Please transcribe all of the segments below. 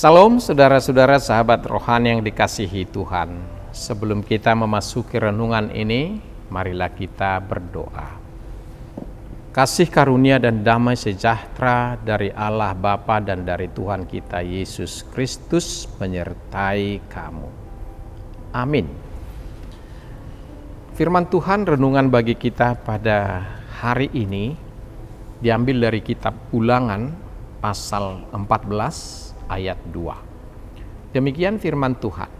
Salam saudara-saudara sahabat rohani yang dikasihi Tuhan. Sebelum kita memasuki renungan ini, marilah kita berdoa. Kasih karunia dan damai sejahtera dari Allah Bapa dan dari Tuhan kita Yesus Kristus menyertai kamu. Amin. Firman Tuhan renungan bagi kita pada hari ini diambil dari kitab Ulangan pasal 14 ayat 2. Demikian firman Tuhan.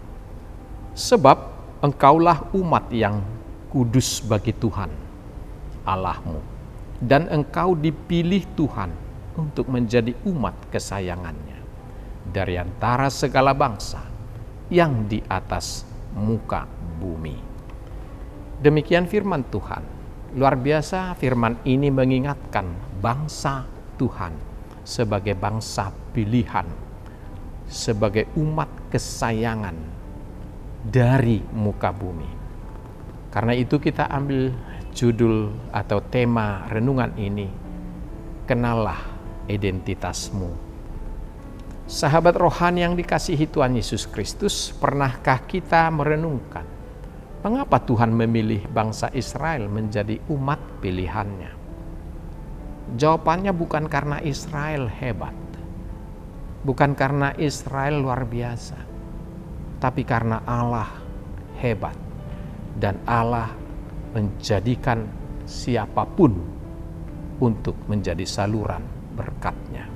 Sebab engkaulah umat yang kudus bagi Tuhan Allahmu, dan engkau dipilih Tuhan untuk menjadi umat kesayangannya dari antara segala bangsa yang di atas muka bumi. Demikian firman Tuhan. Luar biasa firman ini mengingatkan bangsa Tuhan sebagai bangsa pilihan, sebagai umat kesayangan dari muka bumi. Karena itu kita ambil judul atau tema renungan ini, kenallah identitasmu. Sahabat rohani yang dikasihi Tuhan Yesus Kristus, pernahkah kita merenungkan mengapa Tuhan memilih bangsa Israel menjadi umat pilihannya? Jawabannya bukan karena Israel hebat, bukan karena Israel luar biasa, tapi karena Allah hebat dan Allah menjadikan siapapun untuk menjadi saluran berkat-Nya.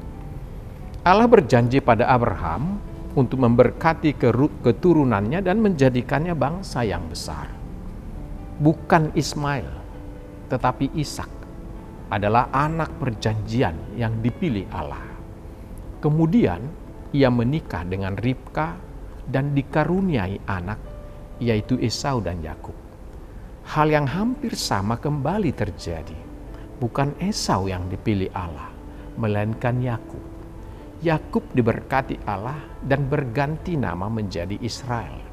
Allah berjanji pada Abraham untuk memberkati keturunannya dan menjadikannya bangsa yang besar. Bukan Ismail, tetapi Ishak adalah anak perjanjian yang dipilih Allah. Kemudian ia menikah dengan Ribka dan dikaruniai anak, yaitu Esau dan Yakub. Hal yang hampir sama kembali terjadi. Bukan Esau yang dipilih Allah, melainkan Yakub. Yakub diberkati Allah dan berganti nama menjadi Israel.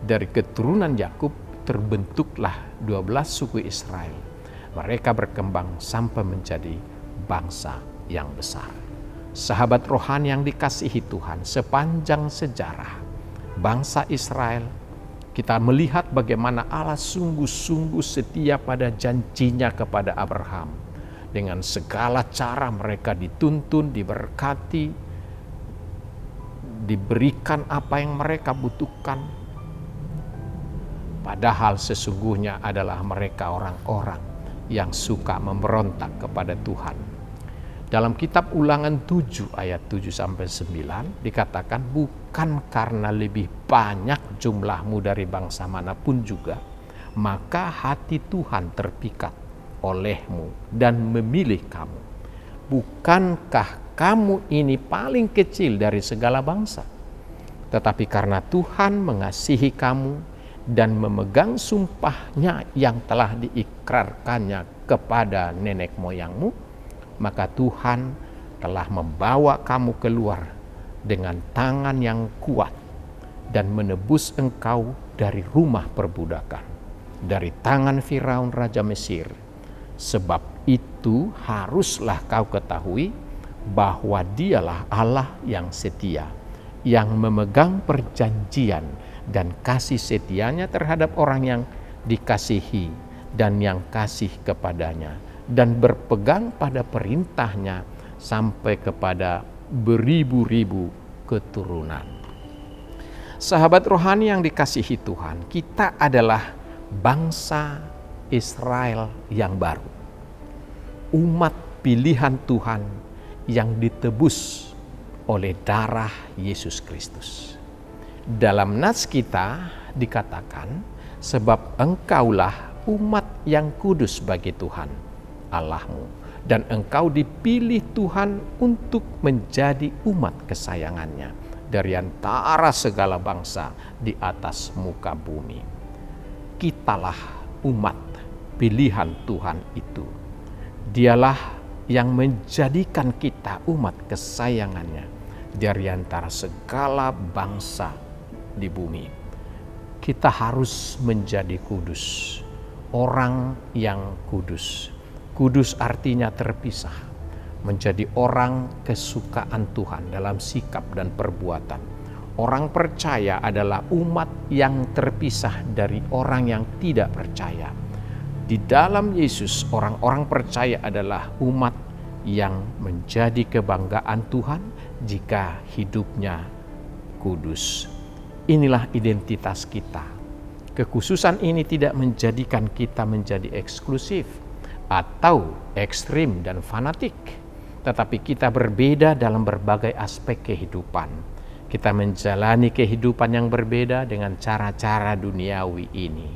Dari keturunan Yakub terbentuklah 12 suku Israel. Mereka berkembang sampai menjadi bangsa yang besar. Sahabat rohani yang dikasihi Tuhan, sepanjang sejarah bangsa Israel, kita melihat bagaimana Allah sungguh-sungguh setia pada janjinya kepada Abraham. Dengan segala cara mereka dituntun, diberkati, diberikan apa yang mereka butuhkan. Padahal sesungguhnya adalah mereka orang-orang yang suka memberontak kepada Tuhan. Dalam kitab Ulangan 7 ayat 7-9 dikatakan, bukan karena lebih banyak jumlahmu dari bangsa manapun juga, maka hati Tuhan terpikat olehmu dan memilih kamu. Bukankah kamu ini paling kecil dari segala bangsa? Tetapi karena Tuhan mengasihi kamu dan memegang sumpahnya yang telah diikrarkannya kepada nenek moyangmu, maka Tuhan telah membawa kamu keluar dengan tangan yang kuat dan menebus engkau dari rumah perbudakan, dari tangan Firaun Raja Mesir. Sebab itu haruslah kau ketahui bahwa Dialah Allah yang setia, yang memegang perjanjian dan kasih setianya terhadap orang yang dikasihi dan yang kasih kepadanya, dan berpegang pada perintahnya sampai kepada beribu-ribu keturunan. Sahabat rohani yang dikasihi Tuhan, kita adalah bangsa Israel yang baru. Umat pilihan Tuhan yang ditebus oleh darah Yesus Kristus. Dalam nas kita dikatakan, sebab engkaulah umat yang kudus bagi Tuhan Allahmu, dan engkau dipilih Tuhan untuk menjadi umat kesayangannya dari antara segala bangsa di atas muka bumi. Kitalah umat pilihan Tuhan itu. Dialah yang menjadikan kita umat kesayangannya dari antara segala bangsa di bumi. Kita harus menjadi kudus, orang yang kudus. Kudus artinya terpisah, menjadi orang kesukaan Tuhan dalam sikap dan perbuatan. Orang percaya adalah umat yang terpisah dari orang yang tidak percaya. Di dalam Yesus, orang-orang percaya adalah umat yang menjadi kebanggaan Tuhan jika hidupnya kudus. Inilah identitas kita. Kekhususan ini tidak menjadikan kita menjadi eksklusif atau ekstrim dan fanatik, tetapi kita berbeda dalam berbagai aspek kehidupan. Kita menjalani kehidupan yang berbeda dengan cara-cara duniawi ini.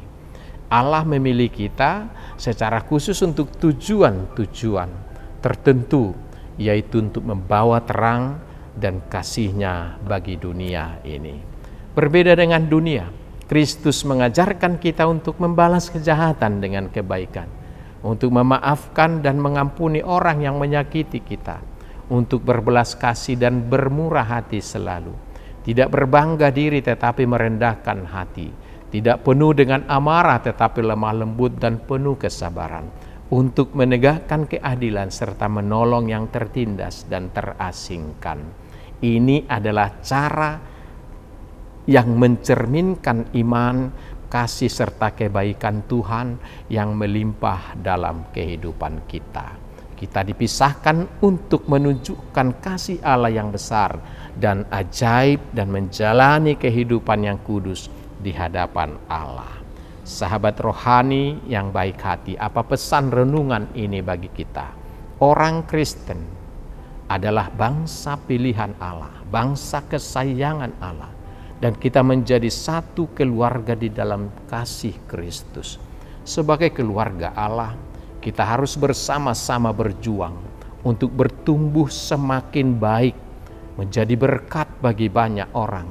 Allah memilih kita secara khusus untuk tujuan-tujuan tertentu, yaitu untuk membawa terang dan kasih-Nya bagi dunia ini. Berbeda dengan dunia, Kristus mengajarkan kita untuk membalas kejahatan dengan kebaikan, untuk memaafkan dan mengampuni orang yang menyakiti kita, untuk berbelas kasih dan bermurah hati selalu, tidak berbangga diri tetapi merendahkan hati, tidak penuh dengan amarah tetapi lemah lembut dan penuh kesabaran, untuk menegakkan keadilan serta menolong yang tertindas dan terasingkan. Ini adalah cara yang mencerminkan iman, kasih serta kebaikan Tuhan yang melimpah dalam kehidupan kita. Kita dipisahkan untuk menunjukkan kasih Allah yang besar dan ajaib dan menjalani kehidupan yang kudus di hadapan Allah. Sahabat rohani yang baik hati, apa pesan renungan ini bagi kita? Orang Kristen adalah bangsa pilihan Allah, bangsa kesayangan Allah, dan kita menjadi satu keluarga di dalam kasih Kristus. Sebagai keluarga Allah, kita harus bersama-sama berjuang untuk bertumbuh semakin baik, menjadi berkat bagi banyak orang,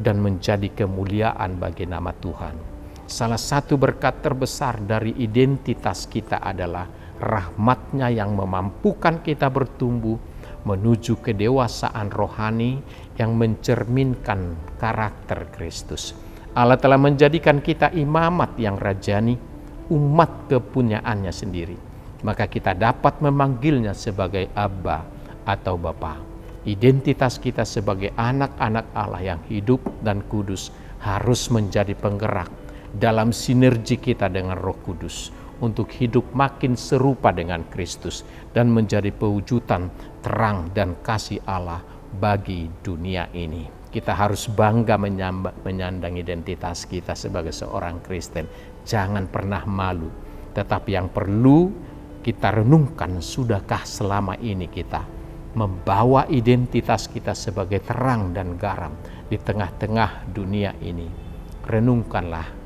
dan menjadi kemuliaan bagi nama Tuhan. Salah satu berkat terbesar dari identitas kita adalah rahmat-Nya yang memampukan kita bertumbuh menuju kedewasaan rohani yang mencerminkan karakter Kristus. Allah telah menjadikan kita imamat yang rajani, umat kepunyaannya sendiri. Maka kita dapat memanggilnya sebagai Abba atau Bapa. Identitas kita sebagai anak-anak Allah yang hidup dan kudus harus menjadi penggerak dalam sinergi kita dengan Roh Kudus untuk hidup makin serupa dengan Kristus dan menjadi pewujudan terang dan kasih Allah bagi dunia ini. Kita harus bangga menyandang identitas kita sebagai seorang Kristen. Jangan pernah malu. Tetapi yang perlu kita renungkan, sudahkah selama ini kita membawa identitas kita sebagai terang dan garam di tengah-tengah dunia ini? Renungkanlah.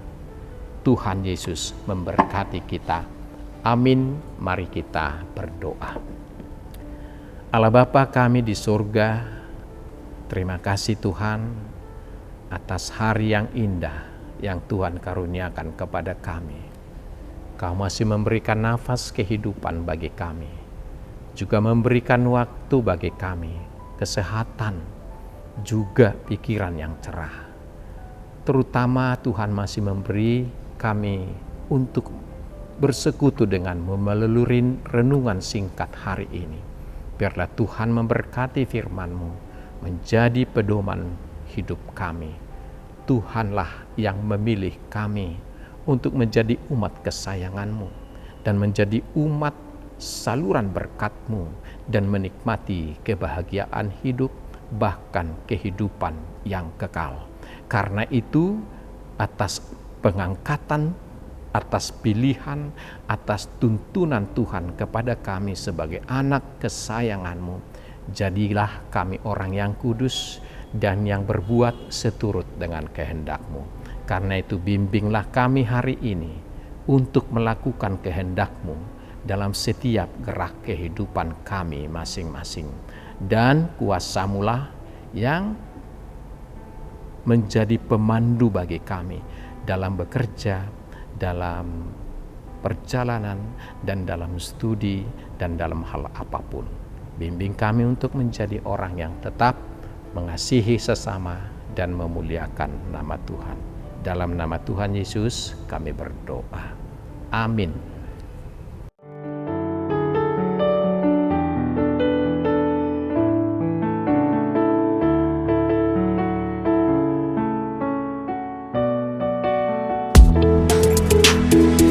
Tuhan Yesus memberkati kita. Amin. Mari kita berdoa. Allah Bapa kami di surga, terima kasih Tuhan atas hari yang indah yang Tuhan karuniakan kepada kami. Kau masih memberikan nafas kehidupan bagi kami, juga memberikan waktu bagi kami, kesehatan, juga pikiran yang cerah. Terutama Tuhan masih memberi kami untuk bersekutu denganmu melalui renungan singkat hari ini. Biarlah Tuhan memberkati firman-Mu menjadi pedoman hidup kami. Tuhanlah yang memilih kami untuk menjadi umat kesayangan-Mu dan menjadi umat saluran berkat-Mu dan menikmati kebahagiaan hidup, bahkan kehidupan yang kekal. Karena itu, atas pengangkatan, atas pilihan, atas tuntunan Tuhan kepada kami sebagai anak kesayangan-Mu, jadilah kami orang yang kudus dan yang berbuat seturut dengan kehendak-Mu. Karena itu bimbinglah kami hari ini untuk melakukan kehendak-Mu dalam setiap gerak kehidupan kami masing-masing. Dan kuasa-Mulah yang menjadi pemandu bagi kami dalam bekerja, dalam perjalanan, dan dalam studi, dan dalam hal apapun. Bimbing kami untuk menjadi orang yang tetap mengasihi sesama dan memuliakan nama Tuhan. Dalam nama Tuhan Yesus kami berdoa. Amin. Tuhan.